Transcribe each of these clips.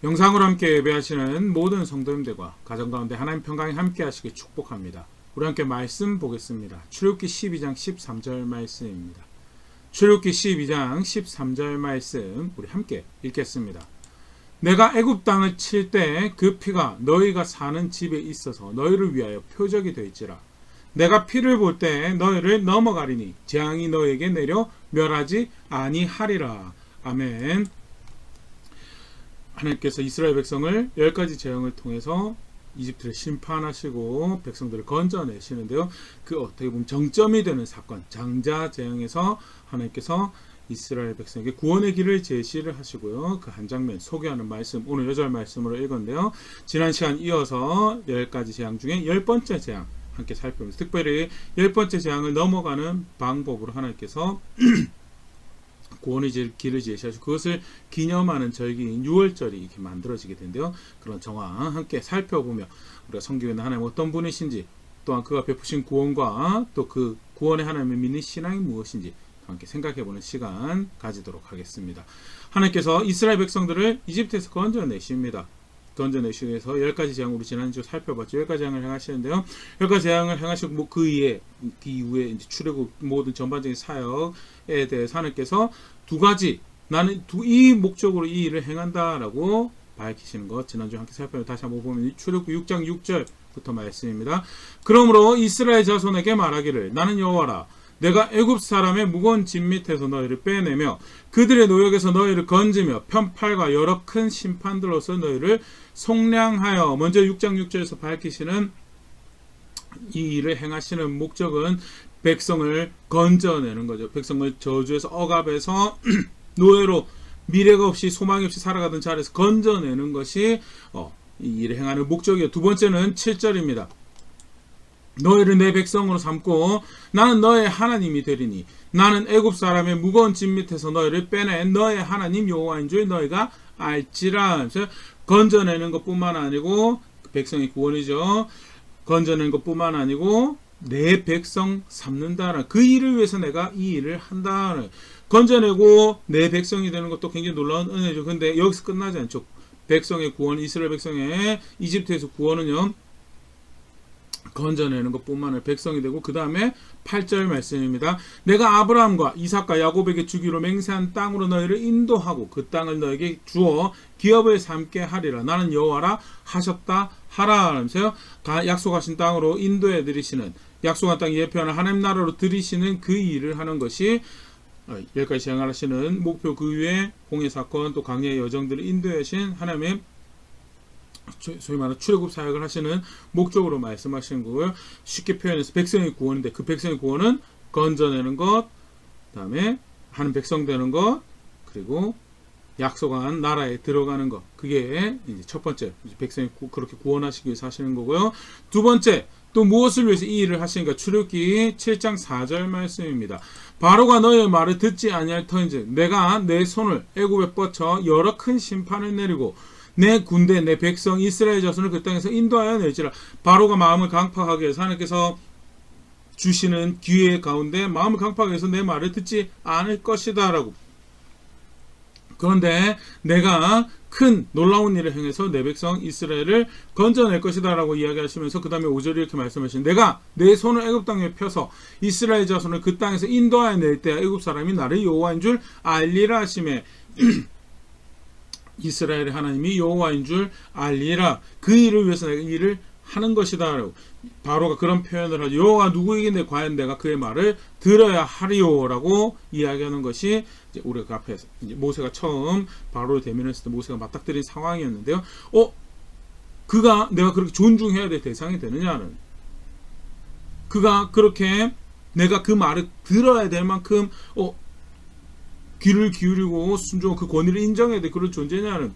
영상으로 함께 예배하시는 모든 성도님들과 가정 가운데 하나님 평강이 함께 하시길 축복합니다. 우리 함께 말씀 보겠습니다. 출애굽기 12장 13절 말씀입니다. 출애굽기 12장 13절 말씀 우리 함께 읽겠습니다. 내가 애굽 땅을 칠 때 그 피가 너희가 사는 집에 있어서 너희를 위하여 표적이 되지라. 내가 피를 볼 때 너희를 넘어가리니 재앙이 너희에게 내려 멸하지 아니하리라. 아멘. 하나님께서 이스라엘 백성을 10가지 재앙을 통해서 이집트를 심판하시고 백성들을 건져내시는데요. 그 어떻게 보면 정점이 되는 사건, 장자 재앙에서 하나님께서 이스라엘 백성에게 구원의 길을 제시를 하시고요. 그 한 장면 소개하는 말씀, 오늘 6절 말씀으로 읽었는데요. 지난 시간 이어서 10가지 재앙 중에 10번째 재앙 함께 살펴보면서 특별히 10번째 재앙을 넘어가는 방법으로 하나님께서 구원의 길을 제시하시고 그것을 기념하는 절기인 6월절이 이렇게 만들어지게 된대요. 그런 정황 함께 살펴보며 우리가 섬기고 있는 하나님 어떤 분이신지, 또한 그가 베푸신 구원과 또 그 구원의 하나님을 믿는 신앙이 무엇인지 함께 생각해보는 시간 가지도록 하겠습니다. 하나님께서 이스라엘 백성들을 이집트에서 건져내십니다. 건져내시기 위해서 10가지 재앙 우리 지난주 살펴봤죠. 10가지 재앙을 행하시는데요. 10가지 재앙을 행하시고 그 이후에 이제 출애굽 모든 전반적인 사역에 대해서 하나님께서 두 가지 나는 이 목적으로 이 일을 행한다라고 밝히시는 것 지난주 함께 살펴보면 다시 한번 보면 출애굽 6장 6절부터 말씀입니다. 그러므로 이스라엘 자손에게 말하기를 나는 여호와라. 내가 애굽 사람의 무거운 짐 밑에서 너희를 빼내며 그들의 노역에서 너희를 건지며 편팔과 여러 큰 심판들로서 너희를 속량하여, 먼저 6장 6절에서 밝히시는 이 일을 행하시는 목적은 백성을 건져내는 거죠. 백성을 저주에서 억압해서 노예로 미래가 없이 소망이 없이 살아가던 자리에서 건져내는 것이 이 일을 행하는 목적이에요. 두 번째는 7절입니다. 너희를 내 백성으로 삼고 나는 너의 하나님이 되리니 나는 애굽 사람의 무거운 짐 밑에서 너희를 빼낸 너의 하나님 여호와인 줄 너희가 알지라. 그래서 건져내는 것뿐만 아니고 백성의 구원이죠. 건져내는 것뿐만 아니고 내 백성 삼는다는 그 일을 위해서 내가 이 일을 한다. 건져내고 내 백성이 되는 것도 굉장히 놀라운 은혜죠. 근데 여기서 끝나지 않죠. 백성의 구원, 이스라엘 백성의 이집트에서 구원은요, 건져내는 것뿐만 아니라 백성이 되고, 그 다음에 8절 말씀입니다. 내가 아브라함과 이삭과 야곱에게 주기로 맹세한 땅으로 너희를 인도하고 그 땅을 너에게 주어 기업을 삼게 하리라. 나는 여호와라 하셨다 하라. 하면서요, 약속하신 땅으로 인도해 드리시는, 약속한 땅 예표하는 하나님 나라로 들이시는 그 일을 하는 것이 10가지 재앙을 하시는 목표, 그 위에 홍해 사건 또 광야의 여정들을 인도해 하신 하나님의 소위 말하는 출애굽 사역을 하시는 목적으로 말씀하시는 거고요. 쉽게 표현해서 백성의 구원인데 그 백성의 구원은 건져내는 것, 그 다음에 하는 백성 되는 것, 그리고 약속한 나라에 들어가는 것. 그게 이제 첫 번째, 백성이 그렇게 구원하시기 위해서 하시는 거고요. 두 번째, 또 무엇을 위해서 이 일을 하시는가? 출애굽기 7장 4절 말씀입니다. 바로가 너의 말을 듣지 아니할 터인즉 내가 내 손을 애굽에 뻗쳐 여러 큰 심판을 내리고 내 군대, 내 백성 이스라엘 자손을 그 땅에서 인도하여 내지라. 바로가 마음을 강팍하게 해서 하나님께서 주시는 기회 가운데 마음을 강팍하게 해서 내 말을 듣지 않을 것이다 라고. 그런데 내가 큰 놀라운 일을 행해서 내 백성 이스라엘을 건져낼 것이다 라고 이야기하시면서 그 다음에 5절에 이렇게 말씀하시는, 내가 내 손을 애굽 땅에 펴서 이스라엘 자손을 그 땅에서 인도하여 낼 때 애굽 사람이 나를 여호와인 줄 알리라 하시매 이스라엘의 하나님이 여호와인 줄 알리라. 그 일을 위해서 내가 일을 하는 것이다 라고. 바로가 그런 표현을 하죠. 여호와 누구이긴데 과연 내가 그의 말을 들어야 하리요 라고 이야기하는 것이 이제 우리가 그 앞에서 이제 모세가 처음 바로를 대면했을 때 모세가 맞닥뜨린 상황이었는데요. 그가 내가 그렇게 존중해야 될 대상이 되느냐는, 그가 그렇게 내가 그 말을 들어야 될 만큼 귀를 기울이고 순종하고 그 권위를 인정해야 될 그런 존재냐는,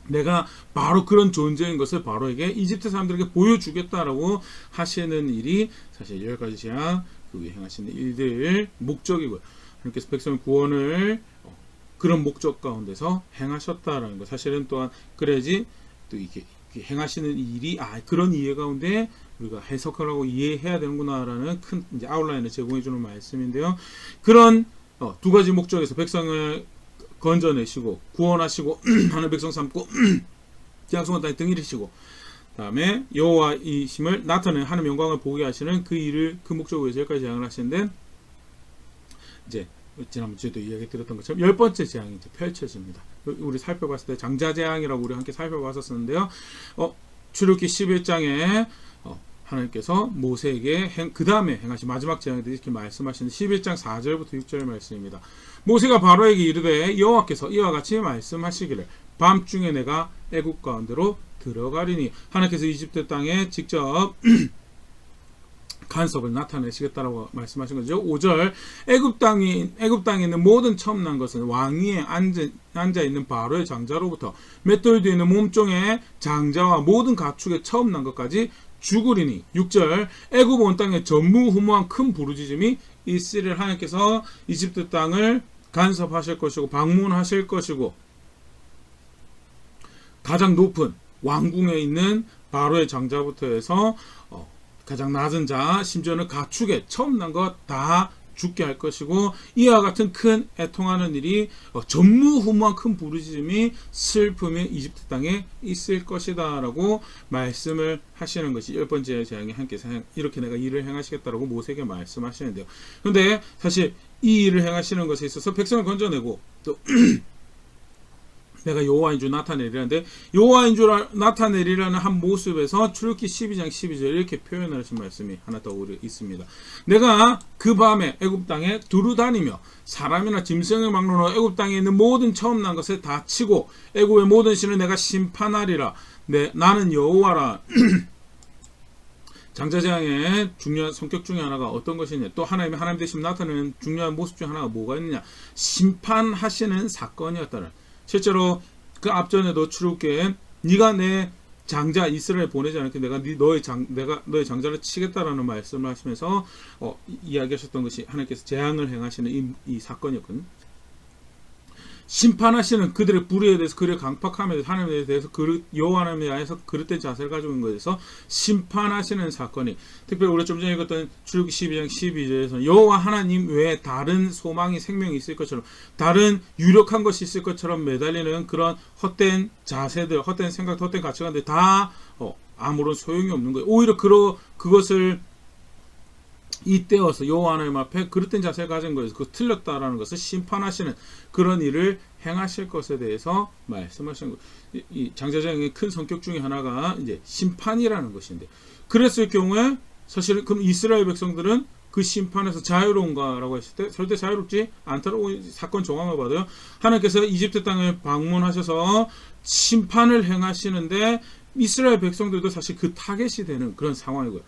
내가 바로 그런 존재인 것을 바로에게 이집트 사람들에게 보여주겠다라고 하시는 일이 사실 10가지 재앙 그 위에 행하시는 일들 목적이고요. 하나님께서 백성의 구원을 그런 목적 가운데서 행하셨다라는 것. 사실은 또한 그래야지 또 이게 행하시는 일이 그런 이해 가운데 우리가 해석하라고 이해해야 되는구나라는 큰 이제 아웃라인을 제공해 주는 말씀인데요. 그런 두 가지 목적에서 백성을 건져내시고 구원하시고 하는 백성 삼고 약속한 땅에 등일이시고 다음에 여호와이심을 나타내는 하나님의 영광을 보게 하시는 그 일을 그 목적을 위해서 여기까지 제안을 하시는데 이제 지난번 주에도 이야기 드렸던 것처럼 10번째 재앙이 이제 펼쳐집니다. 우리 살펴봤을 때 장자재앙이라고 우리 함께 살펴봤었는데요. 출애굽기 11장에 하나님께서 모세에게 그 다음에 행하신 마지막 재앙에 대해서 이렇게 말씀하시는 11장 4절부터 6절 말씀입니다. 모세가 바로에게 이르되 여호와께서 이와 같이 말씀하시기를 밤중에 내가 애굽 가운데로 들어가리니 하나님께서 이집트 땅에 직접 간섭을 나타내시겠다라고 말씀하신 거죠. 5절 애굽 땅에 있는 모든 처음 난 것은 왕위에 앉아 있는 바로의 장자로부터 맷돌 뒤에 있는 몸종의 장자와 모든 가축의 처음 난 것까지 죽으리니 6절 애굽 온 땅에 전무후무한 큰 부르짖음이 있으리라. 하나님께서 이집트 땅을 간섭하실 것이고 방문하실 것이고 가장 높은 왕궁에 있는 바로의 장자부터 해서 가장 낮은 자 심지어는 가축에 처음 난 것 다 죽게 할 것이고 이와 같은 큰 애통하는 일이 전무후무한 큰 부르짖음이 슬픔이 이집트 땅에 있을 것이다 라고 말씀을 하시는 것이 10번째 재앙이 함께서 이렇게 내가 일을 행하시겠다라고 모세에게 말씀하시는데요. 그런데 사실 이 일을 행하시는 것에 있어서 백성을 건져내고 또 내가 여호와인 줄 나타내리라는데 여호와인 줄 나타내리라는 한 모습에서 출애굽기 12장 12절 이렇게 표현을 하신 말씀이 하나 더 있습니다. 내가 그 밤에 애굽 땅에 두루 다니며 사람이나 짐승을 막론하고 애굽 땅에 있는 모든 처음 난 것을 다 치고 애굽의 모든 신을 내가 심판하리라. 나는 여호와라. 장자재앙의 중요한 성격 중에 하나가 어떤 것이냐, 또 하나님 되심 나타내는 중요한 모습 중에 하나가 뭐가 있느냐, 심판하시는 사건이었다는. 실제로 그 앞전에도 출애굽기에 네가 내 장자 이스라엘 보내지 않을게 내가 너의 장자를 치겠다라는 말씀을 하시면서 이야기하셨던 것이 하나님께서 재앙을 행하시는 이 사건이었거든요. 심판하시는 그들의 불의에 대해서 그들의 강팍함에 대해서 하나님에 대해서 여호와 하나님에 대해서 그릇된 자세를 가지고 있는 것에 대해서 심판하시는 사건이, 특별히 우리가 좀 전에 읽었던 출애굽기 12장 12절에서 여호와 하나님 외에 다른 소망이 생명이 있을 것처럼 다른 유력한 것이 있을 것처럼 매달리는 그런 헛된 자세들, 헛된 생각, 헛된 가치관들 다 아무런 소용이 없는 거예요. 오히려 그것을 이때여서 여호와 하나님 앞에 그릇된 자세를 가진 것에서 그 틀렸다라는 것을 심판하시는 그런 일을 행하실 것에 대해서 말씀하시는 거예요. 이 장자재앙의 큰 성격 중에 하나가 이제 심판이라는 것인데, 그랬을 경우에 사실은 그럼 이스라엘 백성들은 그 심판에서 자유로운가라고 했을 때 절대 자유롭지 않다라고 사건 정황을 봐도요. 하나님께서 이집트 땅을 방문하셔서 심판을 행하시는데 이스라엘 백성들도 사실 그 타겟이 되는 그런 상황이고요.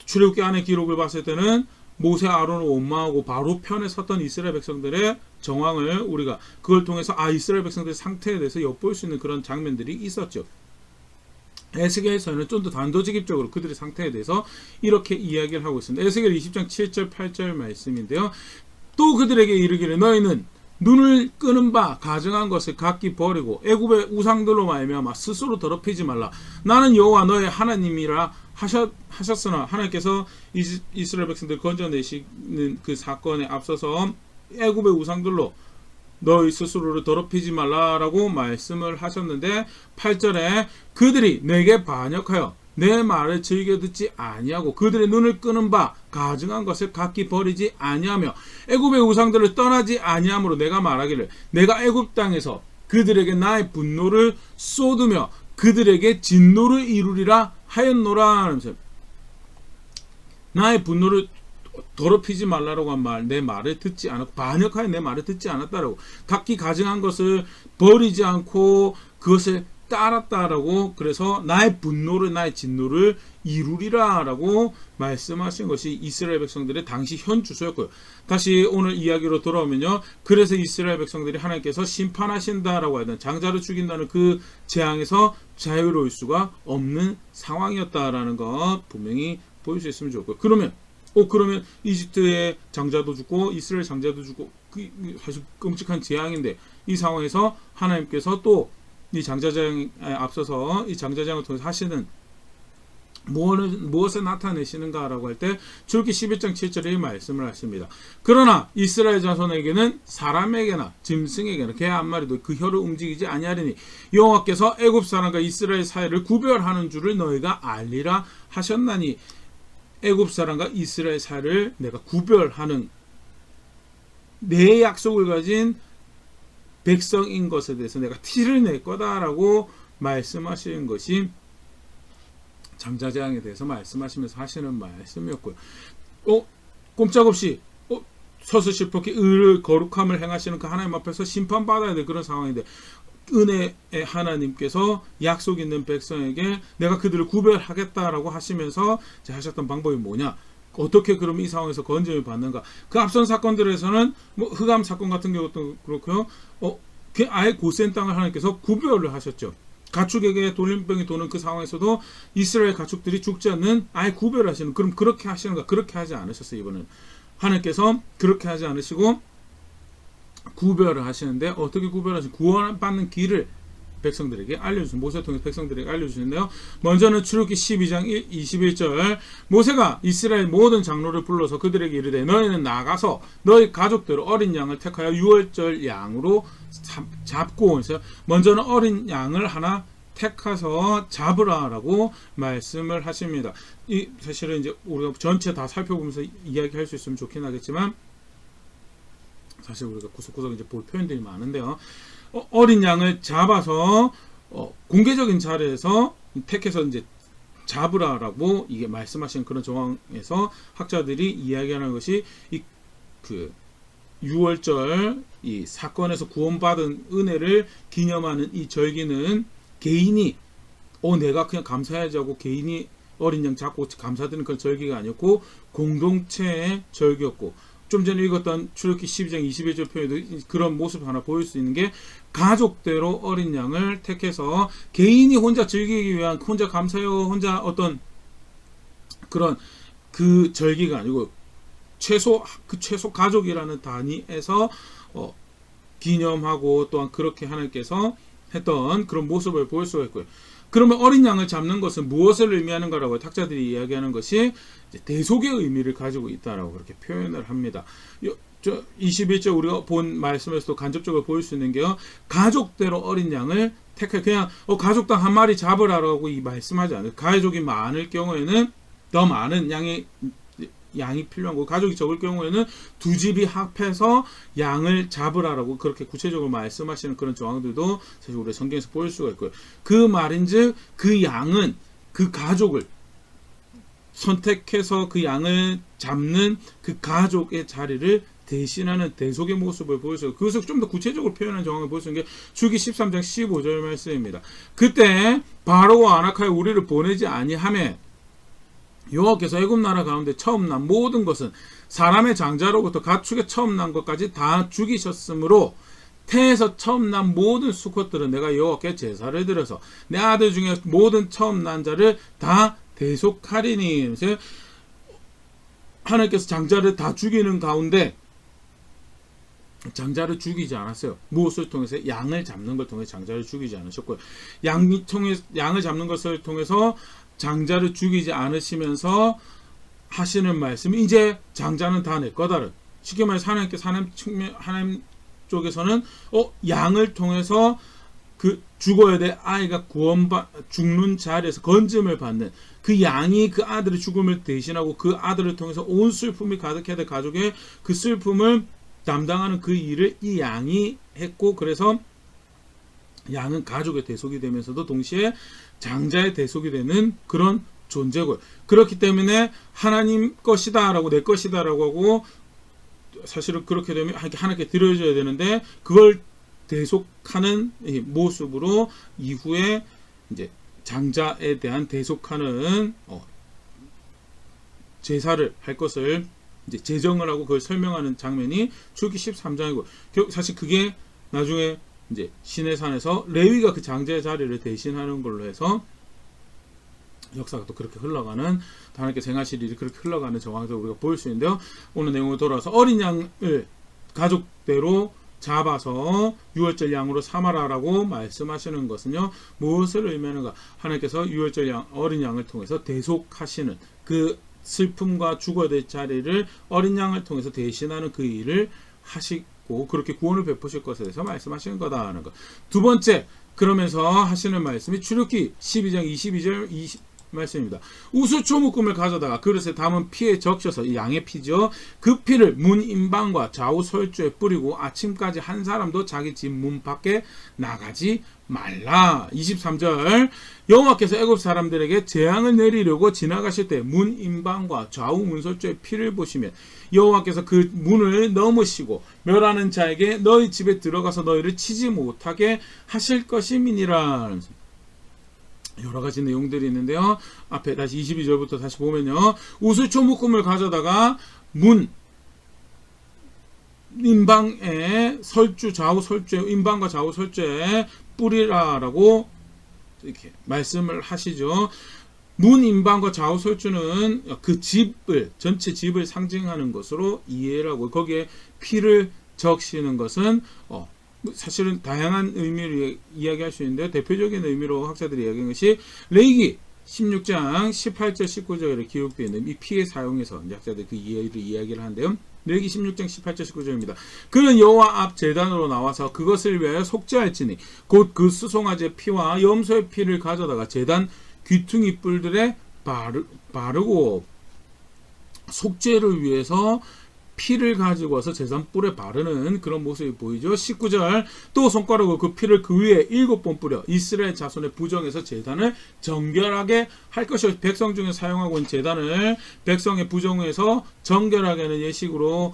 출애굽기 안의 기록을 봤을 때는 모세 아론을 원망하고 바로 편에 섰던 이스라엘 백성들의 정황을 우리가 그걸 통해서 이스라엘 백성들의 상태에 대해서 엿볼 수 있는 그런 장면들이 있었죠. 에스겔에서는 좀 더 단도직입적으로 그들의 상태에 대해서 이렇게 이야기를 하고 있습니다. 에스겔 20장 7절 8절 말씀인데요. 또 그들에게 이르기를 너희는 눈을 끄는 바 가증한 것을 각기 버리고 애굽의 우상들로 말미암아 스스로 더럽히지 말라. 나는 여호와 너의 하나님이라 하셨으나, 하나님께서 이스라엘 백성들 건져내시는 그 사건에 앞서서 애굽의 우상들로 너희 스스로를 더럽히지 말라라고 말씀을 하셨는데 8절에 그들이 내게 반역하여 내 말을 즐겨 듣지 아니하고 그들의 눈을 끄는 바 가증한 것을 각기 버리지 아니하며 애굽의 우상들을 떠나지 아니하므로 내가 말하기를 내가 애굽 땅에서 그들에게 나의 분노를 쏟으며 그들에게 진노를 이루리라 하였노라 하면서, 나의 분노를 더럽히지 말라라고 한 말, 내 말을 듣지 않았고 반역하여 내 말을 듣지 않았다라고, 각기 가증한 것을 버리지 않고 그것을 따랐다라고, 그래서 나의 분노를 나의 진노를 이루리라 라고 말씀하신 것이 이스라엘 백성들의 당시 현 주소였고요. 다시 오늘 이야기로 돌아오면요, 그래서 이스라엘 백성들이 하나님께서 심판하신다라고 하던 장자를 죽인다는 그 재앙에서 자유로울 수가 없는 상황이었다라는 것 분명히 보일 수 있으면 좋고요. 그러면 이집트의 장자도 죽고 이스라엘 장자도 죽고 사실 끔찍한 재앙인데 이 상황에서 하나님께서 또 이 장자재앙에 앞서서 이 장자재앙을 통해서 하시는 무엇을 나타내시는가라고 할 때 출애굽기 11장 7절에 말씀을 하십니다. 그러나 이스라엘 자손에게는 사람에게나 짐승에게나 개 한 마리도 그 혀를 움직이지 아니하리니 여호와께서 애굽 사람과 이스라엘 사이를 구별하는 줄을 너희가 알리라 하셨나니 애굽 사람과 이스라엘 사이를 내가 구별하는 내 약속을 가진 백성인 것에 대해서 내가 티를 낼 거다라고 말씀하시는 것이 장자재앙에 대해서 말씀하시면서 하시는 말씀이었고요. 꼼짝없이 서슴없이 의를 거룩함을 행하시는 그 하나님 앞에서 심판받아야 될 그런 상황인데 은혜의 하나님께서 약속 있는 백성에게 내가 그들을 구별하겠다라고 하시면서 하셨던 방법이 뭐냐? 어떻게 그럼 이 상황에서 건짐을 받는가? 그 앞선 사건들에서는 흑암 사건 같은 경우도 그렇고요. 아예 고센 땅을 하나님께서 구별을 하셨죠. 가축에게 돌림병이 도는 그 상황에서도 이스라엘 가축들이 죽지 않는 아예 구별하시는, 그럼 그렇게 하시는가? 그렇게 하지 않으셨어요. 이번은 하나님께서 그렇게 하지 않으시고 구별을 하시는데, 어떻게 구별하시는? 구원받는 길을 백성들에게 알려주신, 모세를 통해서 백성들에게 알려주시는데요. 먼저는 출애굽기 12장 21절, 모세가 이스라엘 모든 장로를 불러서 그들에게 이르되 너희는 나가서 너희 가족대로 어린 양을 택하여 유월절 양으로 잡고 오세요. 먼저는 어린 양을 하나 택하서 잡으라라고 말씀을 하십니다. 사실은 이제 우리가 전체 다 살펴보면서 이야기할 수 있으면 좋긴 하겠지만, 사실 우리가 구석구석 이제 볼 표현들이 많은데요. 어린 양을 잡아서 공개적인 자리에서 택해서 이제 잡으라라고 이게 말씀하신 그런 정황에서 학자들이 이야기하는 것이 그 6월절 이 사건에서 구원받은 은혜를 기념하는 이 절기는 개인이 내가 그냥 감사해야지 하고 개인이 어린 양 잡고 감사드리는 그런 절기가 아니었고 공동체의 절기였고, 좀 전에 읽었던 출애굽기 12장 21절 표현에도 그런 모습 하나 보일 수 있는 게, 가족대로 어린 양을 택해서 개인이 혼자 즐기기 위한, 혼자 감사해요, 혼자 어떤 그런 그 절기가 아니고 최소 가족이라는 단위에서 기념하고 또한 그렇게 하나님께서 했던 그런 모습을 볼 수가 있고요. 그러면 어린 양을 잡는 것은 무엇을 의미하는가라고 학자들이 이야기하는 것이 대속의 의미를 가지고 있다라고 그렇게 표현을 합니다. 21절 우리가 본 말씀에서도 간접적으로 보일 수 있는 게요, 가족대로 어린 양을 택해, 그냥 가족당 한 마리 잡으라고 이 말씀하지 않아요. 가족이 많을 경우에는 더 많은 양이 필요한 거고, 가족이 적을 경우에는 두 집이 합해서 양을 잡으라라고 그렇게 구체적으로 말씀하시는 그런 조항들도 사실 우리 성경에서 보일 수가 있고요. 그 말인즉 그 양은 그 가족을 선택해서 그 양을 잡는 그 가족의 자리를 대신하는 대속의 모습을 보여서, 그것을 좀 더 구체적으로 표현한 정황을 볼 수 있는 게 출애굽기 13장 15절 말씀입니다. 그때 바로와 안악하여 우리를 보내지 아니하매 여호와께서 애굽 나라 가운데 처음 난 모든 것은 사람의 장자로부터 가축의 처음 난 것까지 다 죽이셨으므로 태에서 처음 난 모든 수컷들은 내가 여호와께 제사를 드려서 내 아들 중에 모든 처음 난 자를 다 대속하리니. 하나님께서 장자를 다 죽이는 가운데 장자를 죽이지 않았어요. 무엇을 통해서? 양을 잡는 걸 통해 장자를 죽이지 않으셨고요. 양을 잡는 것을 통해서 장자를 죽이지 않으시면서 하시는 말씀이, 이제 장자는 다 내 거다를. 쉽게 말해서 하나님 쪽에서는 양을 통해서 그 죽어야 될 아이가 죽는 자리에서 건짐을 받는 그 양이 그 아들의 죽음을 대신하고 그 아들을 통해서 온 슬픔이 가득해야 될 가족의 그 슬픔을 담당하는 그 일을 이 양이 했고, 그래서 양은 가족의 대속이 되면서도 동시에 장자의 대속이 되는 그런 존재고요. 그렇기 때문에 하나님 것이다 라고, 내 것이다 라고 하고, 사실은 그렇게 되면 하나님께 드려줘야 되는데 그걸 대속하는 모습으로 이후에 이제 장자에 대한 대속하는 제사를 할 것을 이제 제정을 하고 그걸 설명하는 장면이 출애굽기 13장이고, 사실 그게 나중에 이제 시내산에서 레위가 그 장자의 자리를 대신하는 걸로 해서 역사가 또 그렇게 흘러가는, 하나님께 행하실 일이 그렇게 흘러가는 정황들을 우리가 볼 수 있는데요. 오늘 내용으로 돌아와서 어린 양을 가족대로 잡아서 유월절 양으로 삼아라라고 말씀하시는 것은요, 무엇을 의미하는가? 하나님께서 유월절 양, 어린 양을 통해서 대속하시는 그 슬픔과 죽어야 될 자리를 어린 양을 통해서 대신하는 그 일을 하시고 그렇게 구원을 베푸실 것에 대해서 말씀하시는 거다라는 것. 두 번째, 그러면서 하시는 말씀이 출애굽기 12장 22절 말씀입니다. 우수초 묶음을 가져다가 그릇에 담은 피에 적셔서, 양의 피죠. 그 피를 문 임방과 좌우 설주에 뿌리고 아침까지 한 사람도 자기 집 문 밖에 나가지 말라. 23절 여호와께서 애굽 사람들에게 재앙을 내리려고 지나가실 때 문 임방과 좌우 문설주에 피를 보시면 여호와께서 그 문을 넘으시고 멸하는 자에게 너희 집에 들어가서 너희를 치지 못하게 하실 것임이니라. 여러 가지 내용들이 있는데요. 앞에 다시 22절부터 다시 보면요. 우수초 묶음을 가져다가 문 임방에 설주 좌우 설주에 임방과 좌우 설주에 뿌리라라고 이렇게 말씀을 하시죠. 문 임방과 좌우 설주는 그 집을, 전체 집을 상징하는 것으로 이해를 하고, 거기에 피를 적시는 것은 사실은 다양한 의미를 이야기할 수 있는데, 대표적인 의미로 학자들이 이야기한 것이 레위기 16장 18절 19절에 기록되어 있는 이 피의 사용에서 학자들이 그 이야기를 하는데요. 레위기 16장 18절 19절입니다. 그는 여호와 앞 제단으로 나와서 그것을 위하여 속죄할지니 곧 그 수송아지의 피와 염소의 피를 가져다가 제단 귀퉁이 뿔들에 바르고, 속죄를 위해서 피를 가지고 와서 제단 뿔에 바르는 그런 모습이 보이죠. 19절 또 손가락으로 그 피를 그 위에 7번 뿌려 이스라엘 자손의 부정에서 제단을 정결하게 할 것이요. 백성 중에 사용하고 있는 제단을 백성의 부정에서 정결하게 하는 예식으로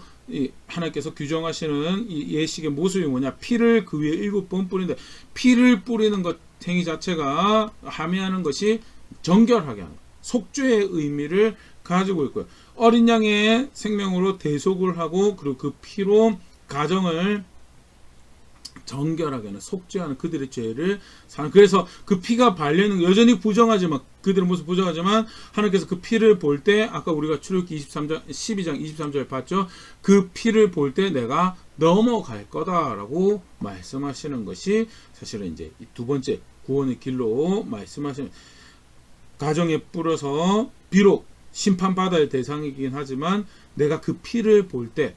하나님께서 규정하시는 이 예식의 모습이 뭐냐? 피를 그 위에 7번 뿌린다. 피를 뿌리는 것 행위 자체가 함의하는 것이 정결하게 하는 것, 속죄의 의미를 가지고 있고요. 어린 양의 생명으로 대속을 하고, 그리고 그 피로 가정을 정결하게 하는, 속죄하는 그들의 죄를 사는. 그래서 그 피가 발리는, 여전히 부정하지만, 그들의 모습 부정하지만 하나님께서 그 피를 볼 때, 아까 우리가 출애굽기 12장 23절 봤죠. 그 피를 볼 때 내가 넘어갈 거다라고 말씀하시는 것이 사실은 이제 두 번째 구원의 길로 말씀하시는, 가정에 뿌려서 비록 심판받아야 할 대상이긴 하지만 내가 그 피를 볼 때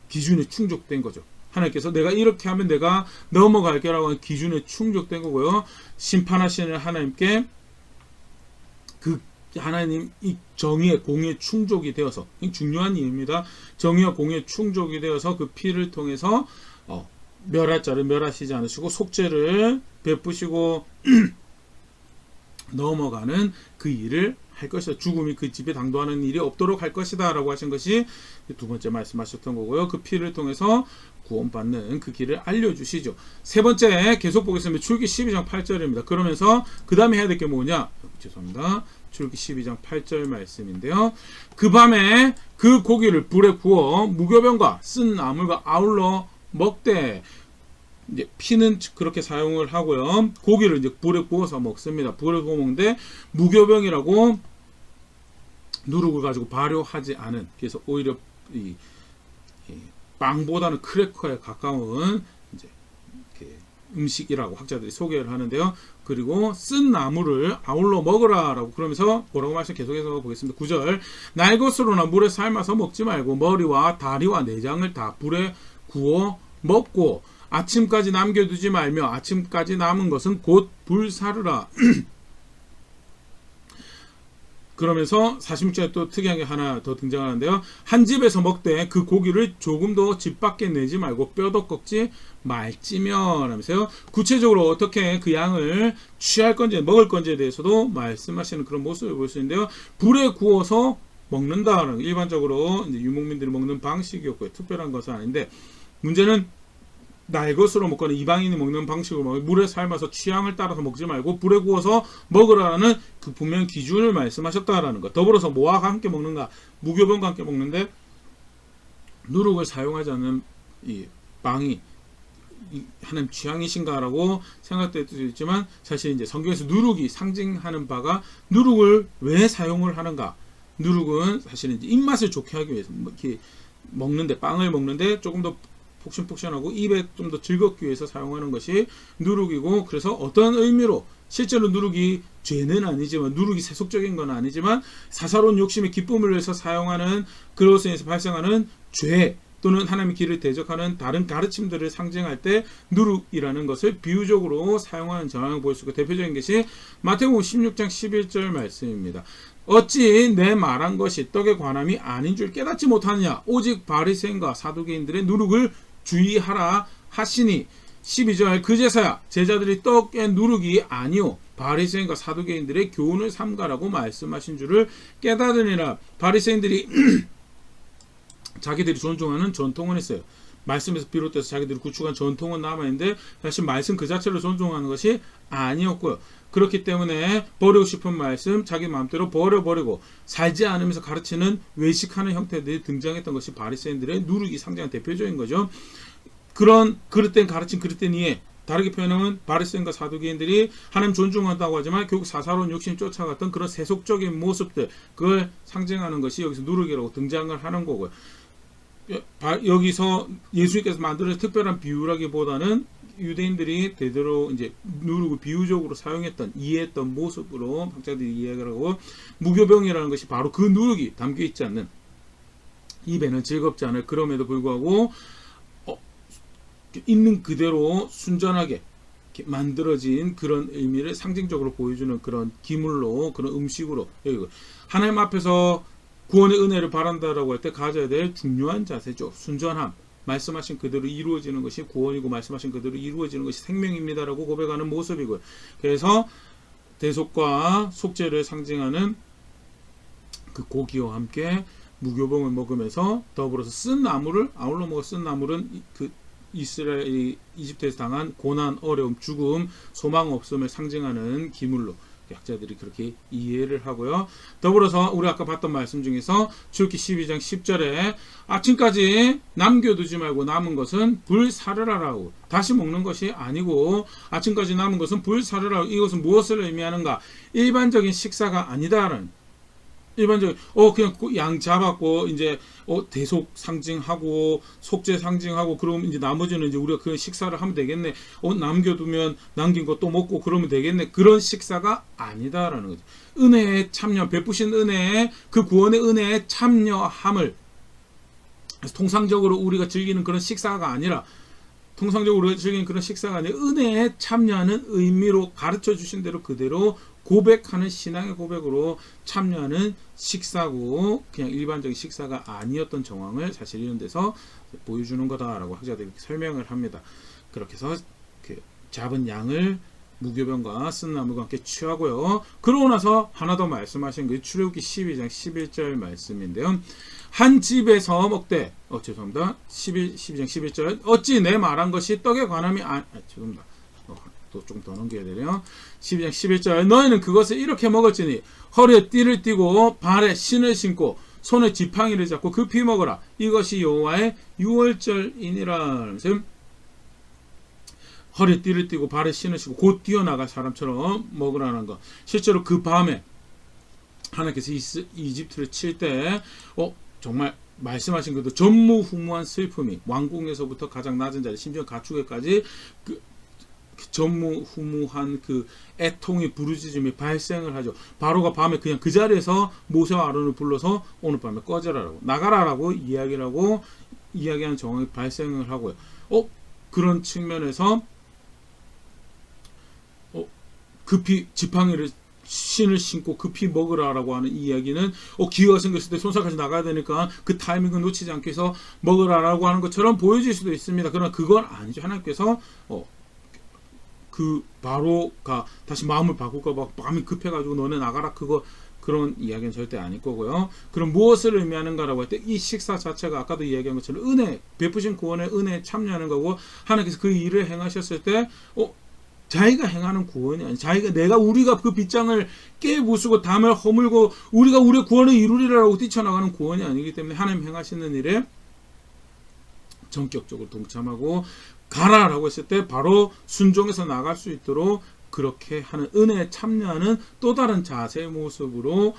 기준에 충족된 거죠. 하나님께서 내가 이렇게 하면 내가 넘어갈 거라고 하는 기준에 충족된 거고요. 심판하시는 하나님께 그 하나님 이 정의의 공의에 충족이 되어서, 중요한 일입니다. 정의와 공의에 충족이 되어서 그 피를 통해서 멸할 자를 멸하시지 않으시고 속죄를 베푸시고 넘어가는 그 일을 할 것이다. 죽음이 그 집에 당도하는 일이 없도록 할 것이다 라고 하신 것이 두 번째 말씀하셨던 거고요. 그 피를 통해서 구원받는 그 길을 알려주시죠. 세 번째 계속 보겠습니다. 출애굽기 12장 8절입니다. 그러면서 그 다음에 해야 될 게 뭐냐? 죄송합니다. 출애굽기 12장 8절 말씀인데요. 그 밤에 그 고기를 불에 구워 무교병과 쓴 나물과 아울러 먹되, 이제 피는 그렇게 사용을 하고요. 고기를 이제 불에 구워서 먹습니다. 불에 구워 먹는데 무교병이라고 누룩을 가지고 발효하지 않은, 그래서 오히려 이 빵보다는 크래커에 가까운 이제 음식이라고 학자들이 소개를 하는데요. 그리고 쓴 나물을 아울러 먹으라라고, 그러면서 뭐라고 말씀 계속해서 보겠습니다. 9절 날 것으로나 물에 삶아서 먹지 말고 머리와 다리와 내장을 다 불에 구워 먹고 아침까지 남겨두지 말며 아침까지 남은 것은 곧 불사르라. 그러면서 46절에 또 특이한 게 하나 더 등장하는데요. 한 집에서 먹되 그 고기를 조금도 집 밖에 내지 말고 뼈도 꺾지 말지며 라면서요. 구체적으로 어떻게 그 양을 취할 건지 먹을 건지에 대해서도 말씀하시는 그런 모습을 볼 수 있는데요. 불에 구워서 먹는다라는, 일반적으로 이제 유목민들이 먹는 방식이었고요. 특별한 것은 아닌데, 문제는 날 것으로 먹거나 이방인이 먹는 방식으로 먹고 물에 삶아서 취향을 따라서 먹지 말고 불에 구워서 먹으라는 그 분명한 기준을 말씀하셨다라는 것. 더불어서 뭐와 함께 먹는가? 무교병과 함께 먹는데 누룩을 사용하지 않는 이 빵이 하나님 취향이신가라고 생각될 수도 있지만, 사실 이제 성경에서 누룩이 상징하는 바가, 누룩을 왜 사용을 하는가? 누룩은 사실은 이제 입맛을 좋게 하기 위해서, 이렇게 먹는데, 빵을 먹는데 조금 더 폭신폭신하고 입에 좀 더 즐겁기 위해서 사용하는 것이 누룩이고, 그래서 어떤 의미로 실제로 누룩이 죄는 아니지만, 누룩이 세속적인 건 아니지만 사사로운 욕심의 기쁨을 위해서 사용하는 그것에 의해서 발생하는 죄 또는 하나님의 길을 대적하는 다른 가르침들을 상징할 때 누룩이라는 것을 비유적으로 사용하는 정황을 볼 수 있고, 대표적인 것이 마태복음 16장 11절 말씀입니다. 어찌 내 말한 것이 떡의 관함이 아닌 줄 깨닫지 못하느냐, 오직 바리새인과 사두개인들의 누룩을 주의하라 하시니. 12절 그제서야 제자들이 떡의 누룩이 아니요 바리새인과 사두개인들의 교훈을 삼가라고 말씀하신 줄을 깨닫으니라. 바리새인들이 자기들이 존중하는 전통은 있어요. 말씀에서 비롯돼서 자기들이 구축한 전통은 남아있는데 사실 말씀 그 자체를 존중하는 것이 아니었고요. 그렇기 때문에 버리고 싶은 말씀 자기 마음대로 버려버리고 살지 않으면서 가르치는 외식하는 형태들이 등장했던 것이 바리새인들의 누룩이 상징한 대표적인 거죠. 그런 그릇된 가르침, 그릇된 이해, 다르게 표현하면 바리새인과 사두개인들이 하나님 존중한다고 하지만 결국 사사로운 욕심 쫓아갔던 그런 세속적인 모습들, 그걸 상징하는 것이 여기서 누룩이라고 등장을 하는 거고요. 여기서 예수님께서 만들어진 특별한 비유라기보다는 유대인들이 대대로 이제 누룩을 비유적으로 사용했던, 이해했던 모습으로 학자들이 이해를 하고, 무교병이라는 것이 바로 그 누룩이 담겨 있지 않는, 입에는 즐겁지 않을, 그럼에도 불구하고 있는 그대로 순전하게 만들어진 그런 의미를 상징적으로 보여주는 그런 기물로, 그런 음식으로, 하나님 앞에서 구원의 은혜를 바란다라고 할 때 가져야 될 중요한 자세죠. 순전함, 말씀하신 그대로 이루어지는 것이 구원이고 말씀하신 그대로 이루어지는 것이 생명입니다라고 고백하는 모습이고요. 그래서 대속과 속죄를 상징하는 그 고기와 함께 무교병을 먹으면서 더불어서 쓴 나물을 아울러 먹어. 쓴 나물은 그 이스라엘이 이집트에서 당한 고난, 어려움, 죽음, 소망 없음을 상징하는 기물로 학자들이 그렇게 이해를 하고요. 더불어서 우리 아까 봤던 말씀 중에서 출애굽기 12장 10절에 아침까지 남겨두지 말고 남은 것은 불사르라라고, 다시 먹는 것이 아니고 아침까지 남은 것은 불사르라고. 이것은 무엇을 의미하는가? 일반적인 식사가 아니다라는, 일반적인 그냥 양 잡았고 이제 대속 상징하고 속죄 상징하고, 그럼 이제 나머지는 이제 우리가 그 식사를 하면 되겠네. 남겨두면 남긴 거 또 먹고 그러면 되겠네. 그런 식사가 아니다라는 거죠. 은혜에 참여, 베푸신 은혜에, 그 구원의 은혜에 참여함을, 통상적으로 우리가 즐기는 그런 식사가 아니라, 통상적으로 우리가 즐기는 그런 식사가 아니라 은혜에 참여하는 의미로 가르쳐 주신 대로 그대로 고백하는 신앙의 고백으로 참여하는 식사고, 그냥 일반적인 식사가 아니었던 정황을 사실 이런 데서 보여주는 거다라고 학자들이 설명을 합니다. 그렇게 해서 그 잡은 양을 무교병과 쓴 나물과 함께 취하고요. 그러고 나서 하나 더 말씀하신 게 출애굽기 12장 11절 말씀인데요. 한 집에서 먹되, 죄송합니다. 12장 11절. 어찌 내 말한 것이 떡에 관함이 죄송합니다. 또 조금 더 넘겨야 되네요. 12장 11절. 너희는 그것을 이렇게 먹었지니 허리에 띠를 띠고 발에 신을 신고 손에 지팡이를 잡고 급히 먹어라. 이것이 여호와의 유월절이니라. 허리에 띠를 띠고 발에 신을 신고 곧 뛰어나갈 사람처럼 먹으라는 것. 실제로 그 밤에 하나님께서 이집트를 칠 때 정말 말씀하신 것도 전무후무한 슬픔이, 왕궁에서부터 가장 낮은 자리, 심지어 가축에까지 그 전무후무한 그 애통의 부르짖음이 발생을 하죠. 바로가 밤에 그냥 그 자리에서 모세와 아론을 불러서 오늘 밤에 꺼져라라고, 나가라라고 이야기하는 정황이 발생을 하고요. 그런 측면에서 급히 지팡이를 신을 신고 급히 먹으라라고 하는 이야기는 기회가 생겼을 때 손살까지 나가야 되니까 그 타이밍을 놓치지 않기 위해서 먹으라라고 하는 것처럼 보여질 수도 있습니다. 그러나 그건 아니죠. 하나님께서 그 바로가 다시 마음을 바꿀까 봐 마음이 급해가지고 너네 나가라, 그런 이야기는 절대 아닐 거고요. 그럼 무엇을 의미하는가라고 할 때 이 식사 자체가 아까도 이야기한 것처럼 은혜, 베푸신 구원의 은혜에 참여하는 거고, 하나님께서 그 일을 행하셨을 때 자기가 행하는 구원이 아니, 우리가 그 빗장을 깨부수고 담을 허물고 우리가 우리의 구원을 이루리라고 뛰쳐나가는 구원이 아니기 때문에 하나님 행하시는 일에 전격적으로 동참하고 가라라고 했을 때 바로 순종해서 나갈 수 있도록 그렇게 하는, 은혜에 참여하는 또 다른 자세의 모습으로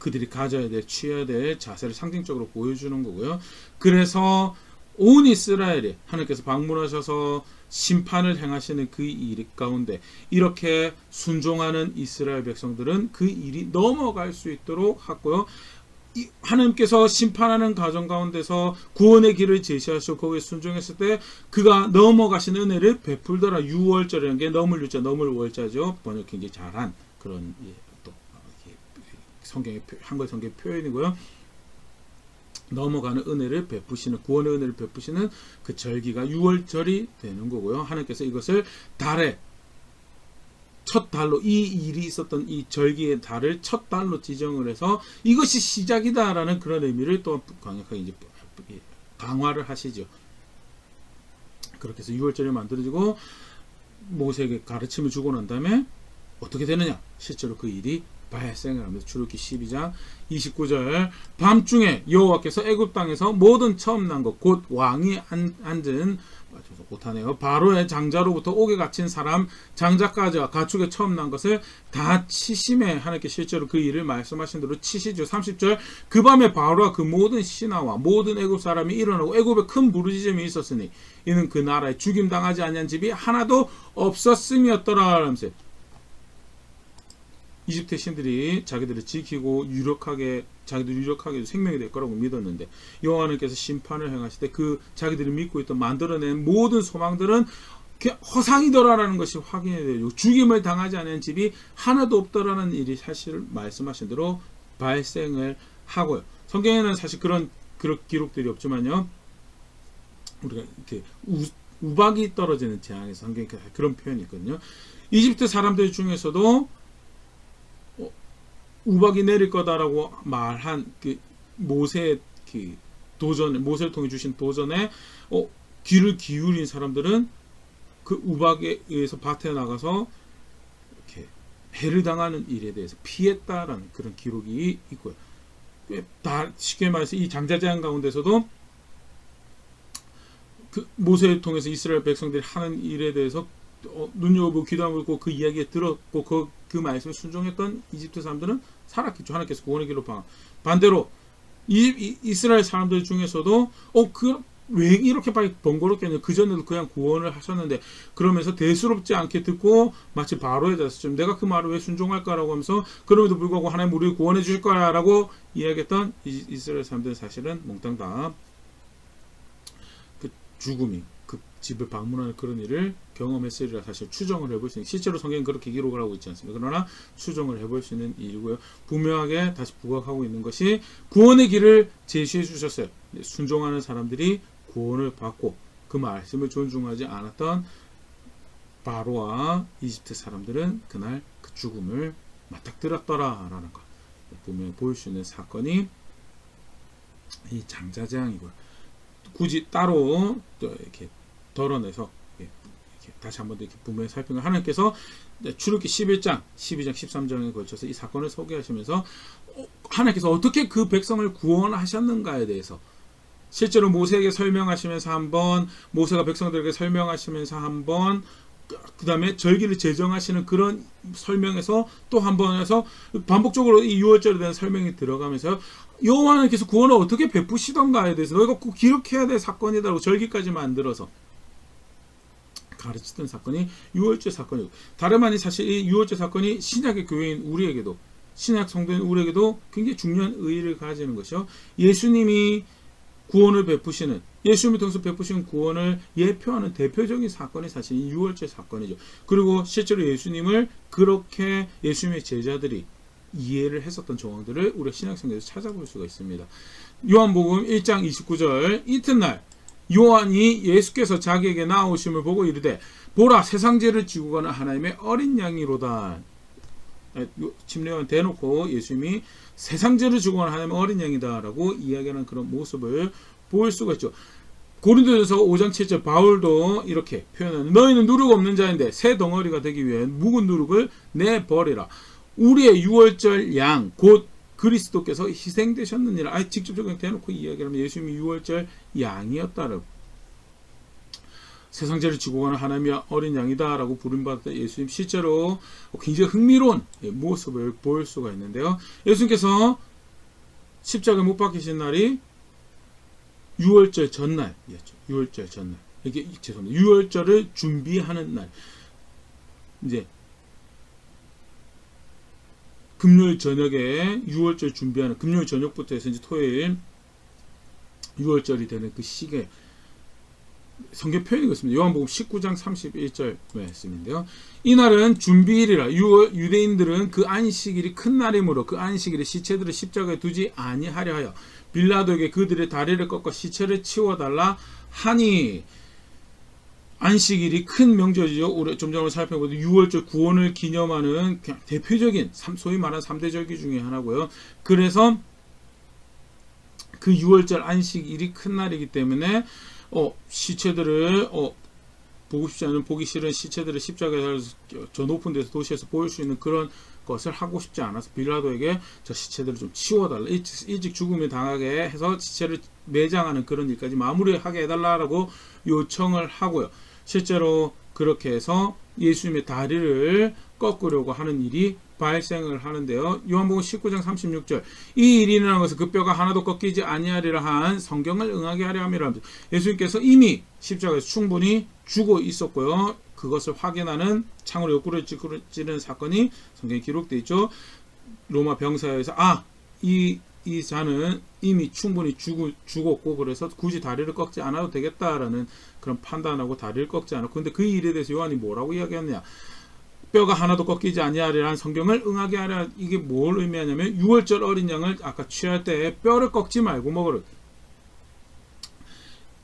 그들이 가져야 될, 취해야 될 자세를 상징적으로 보여주는 거고요. 그래서 온 이스라엘이 하나님께서 방문하셔서 심판을 행하시는 그 일 가운데 이렇게 순종하는 이스라엘 백성들은 그 일이 넘어갈 수 있도록 하고요. 하나님께서 심판하는 가정 가운데서 구원의 길을 제시하시고 거기에 순종했을 때 그가 넘어가신 은혜를 베풀더라. 유월절이라는 게 넘을 유자, 넘을 월자죠. 번역 굉장히 잘한 그런 또 성경의 한글 성경의 표현이고요. 넘어가는 은혜를 베푸시는, 구원의 은혜를 베푸시는 그 절기가 유월절이 되는 거고요. 하나님께서 이것을 달의 첫 달로, 이 일이 있었던 이 절기의 달을 첫 달로 지정을 해서 이것이 시작이다라는 그런 의미를 또 강력하게 이제 강화를 하시죠. 그렇게 해서 유월절이 만들어지고 모세에게 가르침을 주고 난 다음에 어떻게 되느냐? 실제로 그 일이 발생을 하면서 출애굽기 12장 29절 밤중에 여호와께서 애굽 땅에서 모든 처음 난 것 곧 왕이 앉은 못하네요. 바로의 장자로부터 옥에 갇힌 사람 장자까지와 가축에 처음 난 것을 다 치심해. 하나님께 실제로 그 일을 말씀하신 대로 치시죠. 30절 그 밤에 바로와 그 모든 신하와 모든 애굽 사람이 일어나고 애굽에 큰 부르짖음이 있었으니 이는 그 나라에 죽임당하지 아니한 집이 하나도 없었음이었더라. 라면서 이집트 신들이 자기들을 지키고 자기들 유력하게 생명이 될 거라고 믿었는데 여호와께서 심판을 행하실 때 그 자기들이 믿고 있던 만들어낸 모든 소망들은 허상이더라라는 것이 확인이 되고 죽임을 당하지 않은 집이 하나도 없더라는 일이 사실 말씀하신 대로 발생을 하고요. 성경에는 사실 그런 기록들이 없지만요. 우리가 이렇게 우박이 떨어지는 재앙에서 성경에 그런 표현이 있거든요. 이집트 사람들 중에서도 우박이 내릴 거다라고 말한 그 모세의 그 도전, 모세를 통해 주신 도전에 귀를 기울인 사람들은 그 우박에 의해서 밭에 나가서 이렇게 해를 당하는 일에 대해서 피했다라는 그런 기록이 있고요. 쉽게 말해서 이 장자재앙 가운데서도 그 모세를 통해서 이스라엘 백성들이 하는 일에 대해서 눈여보고 귀담고 그 이야기에 들었고 그 말씀에 순종했던 이집트 사람들은 살았겠죠. 하나님께서 구원의 길로 반대로 이스라엘 사람들 중에서도 왜 이렇게 빨리 번거롭게 했냐. 그전에도 그냥 구원을 하셨는데 그러면서 대수롭지 않게 듣고 마치 바로에 대해서 좀 내가 그 말을 왜 순종할까라고 하면서 그럼에도 불구하고 하나님 우리를 구원해 주실 거야 라고 이야기했던 이스라엘 사람들은 사실은 몽땅 다 그 죽음이 그 집을 방문하는 그런 일을 경험했으리라 사실 추정을 해볼 수 있는, 실제로 성경은 그렇게 기록을 하고 있지 않습니다. 그러나 추정을 해볼 수 있는 일이고요. 분명하게 다시 부각하고 있는 것이 구원의 길을 제시해 주셨어요. 순종하는 사람들이 구원을 받고 그 말씀을 존중하지 않았던 바로와 이집트 사람들은 그날 그 죽음을 맞닥뜨렸더라라는 것 분명히 보일 수 있는 사건이 이 장자재앙이고요. 굳이 따로 이렇게 덜어내서 이렇게 다시 한번 이렇게 분명히 살펴보면 하나님께서 출애굽기 11장, 12장, 13장에 걸쳐서 이 사건을 소개하시면서 하나님께서 어떻게 그 백성을 구원하셨는가에 대해서 실제로 모세에게 설명하시면서 한번, 모세가 백성들에게 설명하시면서 한번, 그 다음에 절기를 제정하시는 그런 설명에서 또 한 번 해서 반복적으로 이 유월절에 대한 설명이 들어가면서 여호와께서 구원을 어떻게 베푸시던가에 대해서 너희가 꼭 기록해야 될 사건이다라고 절기까지 만들어서 가르치던 사건이 유월절 사건이고, 다름 아닌 사실 이 유월절 사건이 신약의 교회인 우리에게도, 신약 성도인 우리에게도 굉장히 중요한 의의를 가지는 것이요. 예수님이 구원을 베푸시는, 예수님을 통해서 베푸시는 구원을 예표하는 대표적인 사건이 사실 이 유월절 사건이죠. 그리고 실제로 예수님을 그렇게 예수님의 제자들이 이해를 했었던 정황들을 우리가 신약성경에서 찾아볼 수가 있습니다. 요한복음 1장 29절 이튿날 요한이 예수께서 자기에게 나오심을 보고 이르되 보라 세상죄를 지고 가는 하나님의 어린 양이로다. 침례요한 대놓고 예수님이 세상죄를 지고 가는 하나님의 어린 양이다라고 이야기하는 그런 모습을 볼 수가 있죠. 고린도전서 5장 7절 바울도 이렇게 표현하는, 너희는 누룩 없는 자인데 새 덩어리가 되기 위해 묵은 누룩을 내버리라. 우리의 유월절 양 곧 그리스도께서 희생되셨느니라. 직접적으로 대놓고 이야기하면 예수님이 유월절 양이었다라고, 세상죄를 지고 가는 하나님의 어린 양이다라고 부름받았던 예수님, 실제로 굉장히 흥미로운 모습을 볼 수가 있는데요. 예수님께서 십자가에 못 박히신 날이 유월절 전날이었죠. 유월절 전날. 이게 죄송합니다. 유월절을 준비하는 날. 이제 금요일 저녁에 유월절 준비하는 금요일 저녁부터 해서 이제 토요일 유월절이 되는 그 시기에 성경 표현이 그렇습니다. 요한복음 19장 31절 말씀인데요. 이날은 준비일이라 유대인들은 그 안식일이 큰 날이므로 그 안식일에 시체들을 십자가에 두지 아니하려 하여 빌라도에게 그들의 다리를 꺾어 시체를 치워달라 하니 안식일이 큰 명절이죠. 우리 좀 전에 살펴보던 유월절 구원을 기념하는 그냥 대표적인 소위 말하는 3대 절기 중에 하나고요. 그래서 그 유월절 안식일이 큰 날이기 때문에 시체들을 보고 싶지 않은 보기 싫은 시체들을 십자가에 저 높은 데서 도시에서 보일 수 있는 그런 것을 하고 싶지 않아서 빌라도에게 저 시체들을 좀 치워달라, 일찍 죽음을 당하게 해서 시체를 매장하는 그런 일까지 마무리하게 해달라고 요청을 하고요. 실제로 그렇게 해서 예수님의 다리를 꺾으려고 하는 일이 발생을 하는데요. 요한복음 19장 36절 이 일이 일어난 것은 그 뼈가 하나도 꺾이지 아니하리라 한 성경을 응하게 하려 함이라. 예수님께서 이미 십자가에서 충분히 죽어 있었고요. 그것을 확인하는 창으로 옆구리를 찌르는 사건이 성경에 기록되어 있죠. 로마 병사에 의해서 이 자는 이미 충분히 죽었고 그래서 굳이 다리를 꺾지 않아도 되겠다라는 그런 판단하고 다리를 꺾지 않았고, 근데 그 일에 대해서 요한이 뭐라고 이야기했느냐, 뼈가 하나도 꺾이지 아니하리라는 성경을 응하게 하라. 이게 뭘 의미하냐면 유월절 어린 양을 아까 취할 때 뼈를 꺾지 말고 먹으라.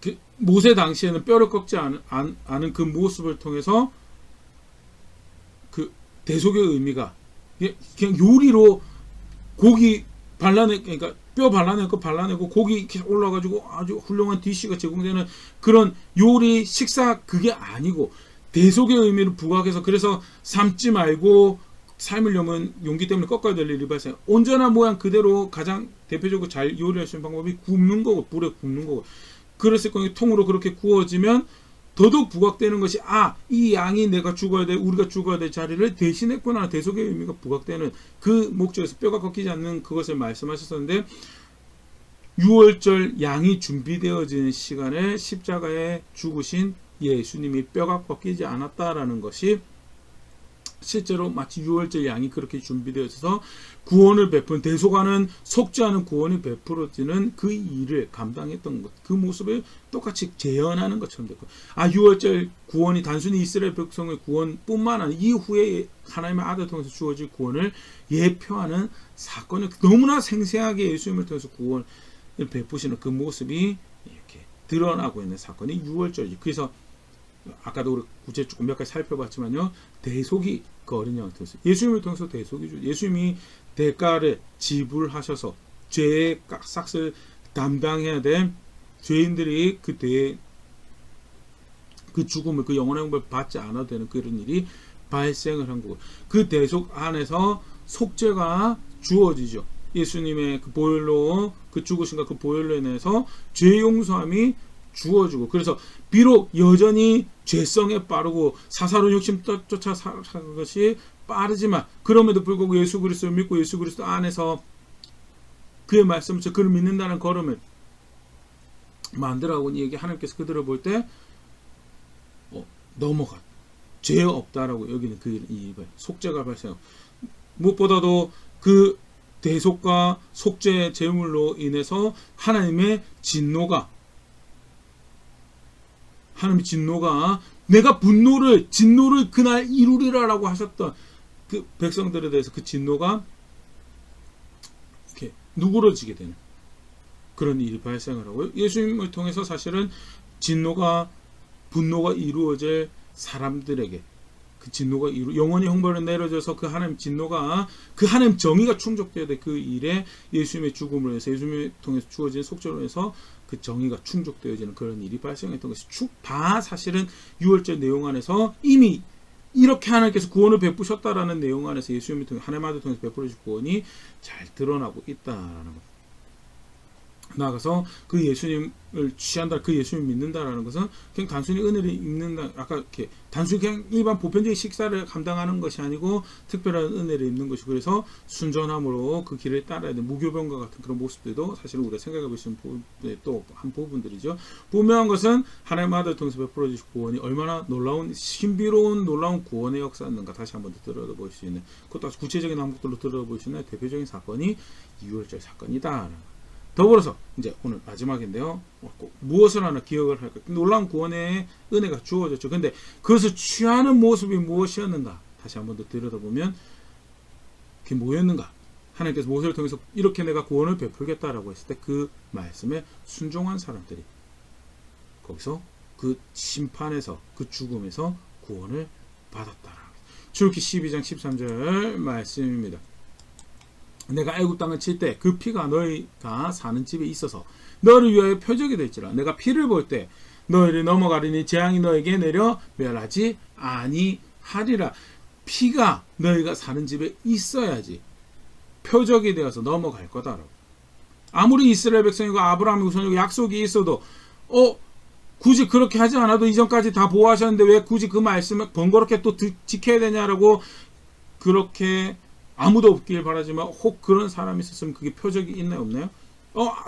그 모세 당시에는 뼈를 꺾지 않은 그 모습을 통해서 그 대속의 의미가 그냥 요리로 고기 그러니까 뼈 발라내고 고기 이렇게 올라가지고 아주 훌륭한 디쉬가 제공되는 그런 요리 식사, 그게 아니고 대속의 의미를 부각해서, 그래서 삶지 말고 삶으려면 용기 때문에 꺾어야 될 일이 발생. 온전한 모양 그대로 가장 대표적으로 잘 요리할 수 있는 방법이 굽는 거고, 불에 굽는 거고. 그랬을 거니 통으로 그렇게 구워지면 더더욱 부각되는 것이 이 양이 내가 죽어야 돼, 우리가 죽어야 될 자리를 대신했구나. 대속의 의미가 부각되는 그 목적에서 뼈가 꺾이지 않는 그것을 말씀하셨었는데, 유월절 양이 준비되어지는 시간에 십자가에 죽으신 예수님이 뼈가 꺾이지 않았다라는 것이 실제로 마치 유월절 양이 그렇게 준비되어서 구원을 베푼, 대속하는 속죄하는 구원이 베풀어지는 그 일을 감당했던 것, 그 모습을 똑같이 재현하는 것처럼 됐고, 유월절 구원이 단순히 이스라엘 백성의 구원뿐만 아니라 이후에 하나님의 아들 통해서 주어질 구원을 예표하는 사건을 너무나 생생하게 예수님을 통해서 구원을 베푸시는 그 모습이 이렇게 드러나고 있는 사건이 유월절이죠. 그래서 아까도 우리 구체 조금 몇 가지 살펴봤지만요, 대속이 그 어린 양을 통해서, 예수님을 통해서 대속이죠. 예수님이 대가를 지불하셔서 죄의 싹을 담당해야 될 죄인들이 그 죽음을, 그 영원의 형벌을 받지 않아도 되는 그런 일이 발생을 한 거고, 그 대속 안에서 속죄가 주어지죠. 예수님의 그 보혈로, 그 죽으신가 그 보혈로 인해서 죄 용서함이 주어지고, 그래서 비록 여전히 죄성에 빠르고 사사로운 욕심 쫓아 살아가는 것이 빠르지만, 그럼에도 불구하고 예수 그리스도를 믿고 예수 그리스도 안에서 그의 말씀을 그를 믿는다는 걸음을 만들어가고 얘기, 하나님께서 그들을 볼 때 넘어가, 죄 없다라고 여기는 그 속죄가 발생하고, 무엇보다도 그 대속과 속죄 제물로 인해서 하나님의 진노가 내가 진노를 그날 이루리라라고 하셨던 그 백성들에 대해서 그 진노가 이렇게 누그러지게 되는 그런 일이 발생을 하고요. 예수님을 통해서 사실은 분노가 이루어질 사람들에게 그 진노가 영원히 형벌을 내려져서 그 하나님 진노가, 그 하나님 정의가 충족되어야 돼. 그 일에 예수님의 죽음으로 해서, 예수님을 통해서 주어진 속죄로 해서 그 정의가 충족되어지는 그런 일이 발생했던 것이 다 사실은 유월절 내용 안에서 이미 이렇게 하나님께서 구원을 베푸셨다라는 내용 안에서 예수님을 통해 하나님 아들 통해서 베풀어진 구원이 잘 드러나고 있다라는 것. 나아가서 그 예수님을 취한다, 그 예수님 믿는다라는 것은 그냥 단순히 은혜를 입는다, 아까 이렇게 단순히 그냥 일반 보편적인 식사를 감당하는 것이 아니고 특별한 은혜를 입는 것이고, 그래서 순전함으로 그 길을 따라야 되는 무교병과 같은 그런 모습들도 사실 우리가 생각해 볼 수 있는 또 한 부분들이죠. 분명한 것은 하나님 아들 통해서 베풀어 주신 구원이 얼마나 놀라운, 신비로운 놀라운 구원의 역사였는가 다시 한번 더 들어볼 수 있는, 그것도 아주 구체적인 항목들로 들어볼 수 있는 대표적인 사건이 유월절 사건이다. 더불어서 이제 오늘 마지막인데요. 무엇을 하나 기억을 할까? 놀라운 구원의 은혜가 주어졌죠. 근데 그것을 취하는 모습이 무엇이었는가? 다시 한번 더 들여다보면 그게 뭐였는가? 하나님께서 모세를 통해서 이렇게 내가 구원을 베풀겠다라고 했을 때 그 말씀에 순종한 사람들이 거기서 그 심판에서, 그 죽음에서 구원을 받았다. 출애굽기 12장 13절 말씀입니다. 내가 애굽 땅을 칠 때 그 피가 너희가 사는 집에 있어서 너를 위하여 표적이 될지라. 내가 피를 볼 때 너희를 넘어가리니 재앙이 너에게 내려 멸하지 아니하리라. 피가 너희가 사는 집에 있어야지 표적이 되어서 넘어갈 거다라고. 아무리 이스라엘 백성이고 아브라함의 우선이고 약속이 있어도 굳이 그렇게 하지 않아도 이전까지 다 보호하셨는데 왜 굳이 그 말씀을 번거롭게 또 지켜야 되냐라고, 그렇게 아무도 없길 바라지만 혹 그런 사람이 있었으면 그게 표적이 있나요, 없나요?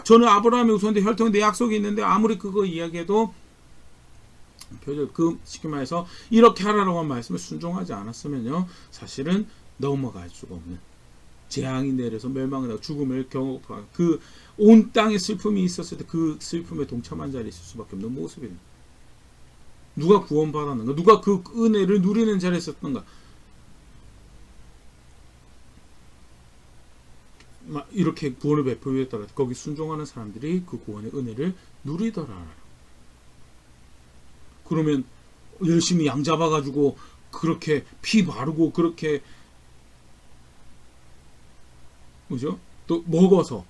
저는 아브라함의 우선인데 혈통인데 내 약속이 있는데 아무리 그거 이야기해도 표적, 그 쉽게 말해서 이렇게 하라고 한 말씀을 순종하지 않았으면요, 사실은 넘어갈 수가 없는 재앙이 내려서 멸망을 하고 죽음을 경험하고 그 온 땅에 슬픔이 있었을 때 그 슬픔에 동참한 자리에 있을 수밖에 없는 모습입니다. 누가 구원받았는가? 누가 그 은혜를 누리는 자리에 있었던가? 이렇게 구원을 베풀겠다가 거기 순종하는 사람들이 그 구원의 은혜를 누리더라. 그러면 열심히 양 잡아가지고 그렇게 피 바르고 그렇게 뭐죠? 또 먹어서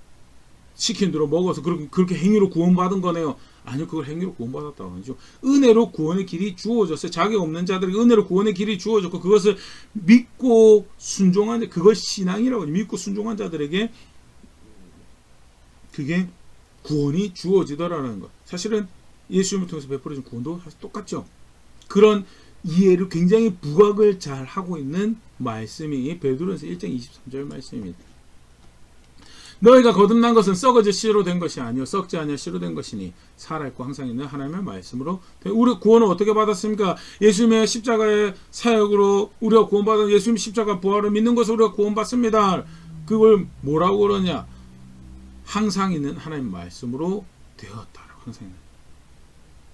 시킨 대로 먹어서 그렇게 행위로 구원받은 거네요. 아니요, 그걸 행위로 구원받았다고 하죠. 은혜로 구원의 길이 주어졌어요. 자격 없는 자들에게 은혜로 구원의 길이 주어졌고 그것을 믿고 순종한, 그걸 신앙이라고 하죠. 믿고 순종한 자들에게 그게 구원이 주어지더라는 것. 사실은 예수님을 통해서 베풀어진 구원도 사실 똑같죠. 그런 이해를 굉장히 부각을 잘 하고 있는 말씀이 베드로전서 1장 23절 말씀입니다. 너희가 거듭난 것은 썩어져 씨로 된 것이 아니요 썩지 아니하 씨로 된 것이니 살아있고 항상 있는 하나님의 말씀으로. 우리 구원을 어떻게 받았습니까? 예수님의 십자가의 사역으로 우리가 구원받은, 예수님 십자가 부활을 믿는 것으로 우리가 구원받습니다. 그걸 뭐라고 그러냐? 항상 있는 하나님의 말씀으로 되었다라고. 항상 있는.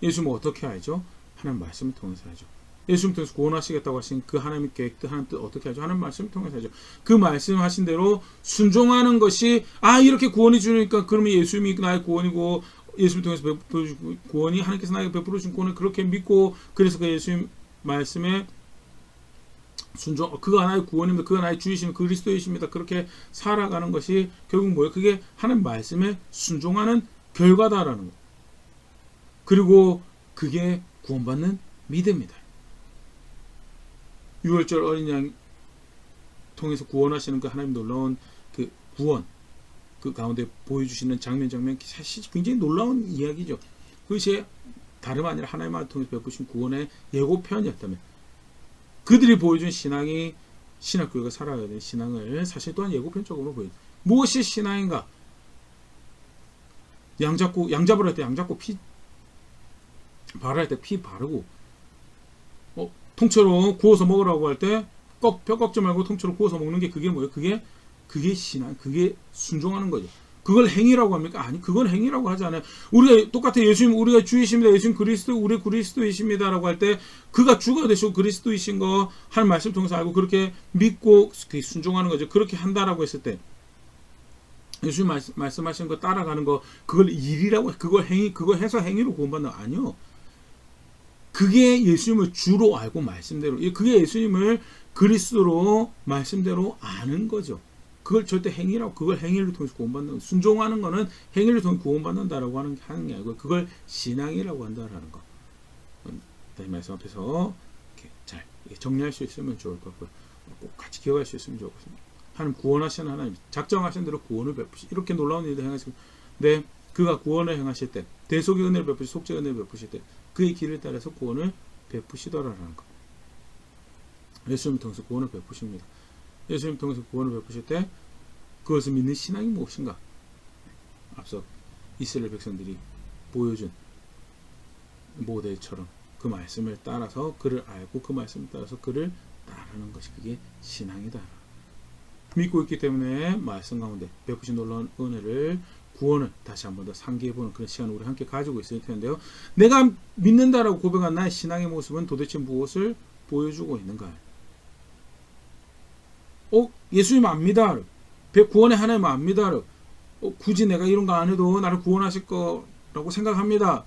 예수님은 어떻게 알죠? 하나님 말씀을 통해서 알죠. 예수님 통해서 구원하시겠다고 하신 그 하나님의 계획, 하나님 뜻 어떻게 하죠? 하나님 말씀을 통해서 하죠. 그 말씀하신 대로 순종하는 것이, 이렇게 구원이 주니까 그러면 예수님이 나의 구원이고 예수님 통해서 베풀어준 구원이, 하나님께서 나에게 베풀어준 구원을 그렇게 믿고, 그래서 그 예수님 말씀에 순종, 그가 나의 구원입니다. 그가 나의 주이신 그리스도이십니다. 그렇게 살아가는 것이 결국 뭐예요? 그게 하나님 말씀에 순종하는 결과다라는 것. 그리고 그게 구원받는 믿음이다. 6월절 어린 양 통해서 구원하시는 그 하나님 놀라운 그 구원, 그 가운데 보여주시는 장면 사실 굉장히 놀라운 이야기죠. 그것이 다름 아니라 하나님을 통해서 베푸신 구원의 예고편이었다면, 그들이 보여준 신앙이 신학교가 살아가야 되는 신앙을 사실 또한 예고편적으로 보여요. 무엇이 신앙인가? 양 잡으러 할 때 양 잡고 피 바를 때 피 바르고, 통째로 구워서 먹으라고 할 때 뼈 꺾지 말고 통째로 구워서 먹는 게 그게 뭐예요? 그게 신앙, 그게 순종하는 거죠. 그걸 행위라고 합니까? 아니, 그건 행위라고 하지 않아요. 우리가 똑같아. 예수님 우리가 주이십니다. 예수님 그리스도, 우리 그리스도이십니다라고 할 때 그가 주가 되시고 그리스도이신 거 하는 말씀을 통해서 알고 그렇게 믿고 순종하는 거죠. 그렇게 한다라고 했을 때 예수님 말씀하신 거 따라가는 거, 그걸 일이라고, 그걸 해서 행위로 구원받는 거 아니요. 그게 예수님을 주로 알고 말씀대로, 그게 예수님을 그리스도로 말씀대로 아는 거죠. 그걸 절대 행위라고, 그걸 행위를 통해서 구원받는, 순종하는 거는 행위를 통해 구원받는다라고 하는 게 아니고 그걸 신앙이라고 한다라는 거. 다시 말씀 앞에서 이렇게 잘 정리할 수 있으면 좋을 것 같고요. 꼭 같이 기억할 수 있으면 좋을 것 같습니다. 하나님 구원하시는 하나님, 작정하신 대로 구원을 베푸시, 이렇게 놀라운 일을 행하시고, 네, 그가 구원을 행하실 때, 대속의 은혜를 베푸시 속죄의 은혜를 베푸실 때 그의 길을 따라서 구원을 베푸시더라라는 것. 예수님 통해서 구원을 베푸십니다. 예수님 통해서 구원을 베푸실 때 그것을 믿는 신앙이 무엇인가? 앞서 이스라엘 백성들이 보여준 모델처럼 그 말씀을 따라서 그를 알고 그 말씀을 따라서 그를 따르는 것이 그게 신앙이다. 믿고 있기 때문에 말씀 가운데 베푸신 놀라운 은혜를 구원을 다시 한 번 더 상기해보는 그런 시간을 우리 함께 가지고 있을 텐데요. 내가 믿는다라고 고백한 나의 신앙의 모습은 도대체 무엇을 보여주고 있는가? 예수님 압니다. 구원의 하나님 압니다. 굳이 내가 이런 거 안 해도 나를 구원하실 거라고 생각합니다.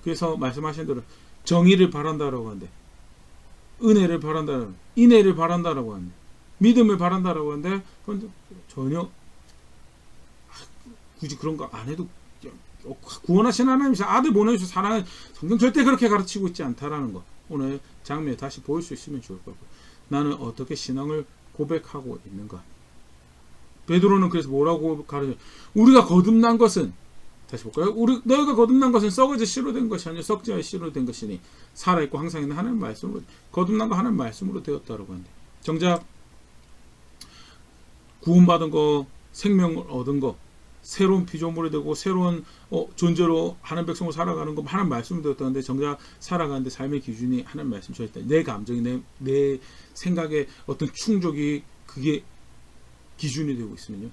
그래서 말씀하신 대로 정의를 바란다라고 하는데, 은혜를 바란다라고, 인애를 바란다라고 하는데, 믿음을 바란다라고 하는데, 그건 전혀 굳이 그런 거 안 해도 구원하신 하나님이 아들 보내주셔서 사랑을, 성경 절대 그렇게 가르치고 있지 않다라는 거 오늘 장면에 다시 보일 수 있으면 좋을 것 같고, 나는 어떻게 신앙을 고백하고 있는가? 베드로는 그래서 뭐라고 가르쳐? 우리가 거듭난 것은, 다시 볼까요? 너희가 거듭난 것은 썩어져 씨로 된 것이 아니라 썩지 씨로 된 것이니 살아있고 항상 있는 하나님 말씀으로, 거듭난 거 하나님 말씀으로 되었다라고 하는데, 정작 구원받은 거, 생명을 얻은 거, 새로운 피조물이 되고 새로운 존재로 하나님 백성으로 살아가는 거 하나님 말씀으로 되었다는데, 정작 살아가는데 삶의 기준이 하나님 말씀 절대 내 감정이 내 생각의 어떤 충족이 그게 기준이 되고 있으면요,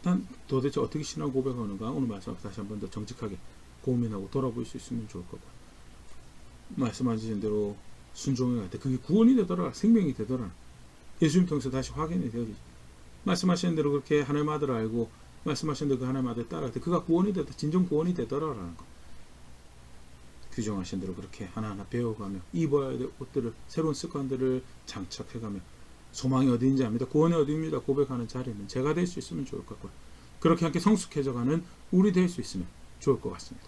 난 도대체 어떻게 신앙 고백하는가? 오늘 말씀 다시 한 번 더 정직하게 고민하고 돌아볼 수 있으면 좋을 거고, 말씀하신 대로 순종해 갈 때 그게 구원이 되더라, 생명이 되더라, 예수님 통해서 다시 확인이 되어지죠. 말씀하시는 대로 그렇게 하나님 아들을 알고 말씀하신 대로 그 하나님 아들 따라갈 때 그가 구원이 되더, 진정 구원이 되더라라는 거. 규정하신 대로 그렇게 하나하나 배워가며 입어야 될 옷들을, 새로운 습관들을 장착해가며 소망이 어디인지 압니다, 구원이 어디입니다 고백하는 자리는 제가 될 수 있으면 좋을 것 같고요. 그렇게 함께 성숙해져가는 우리 될 수 있으면 좋을 것 같습니다.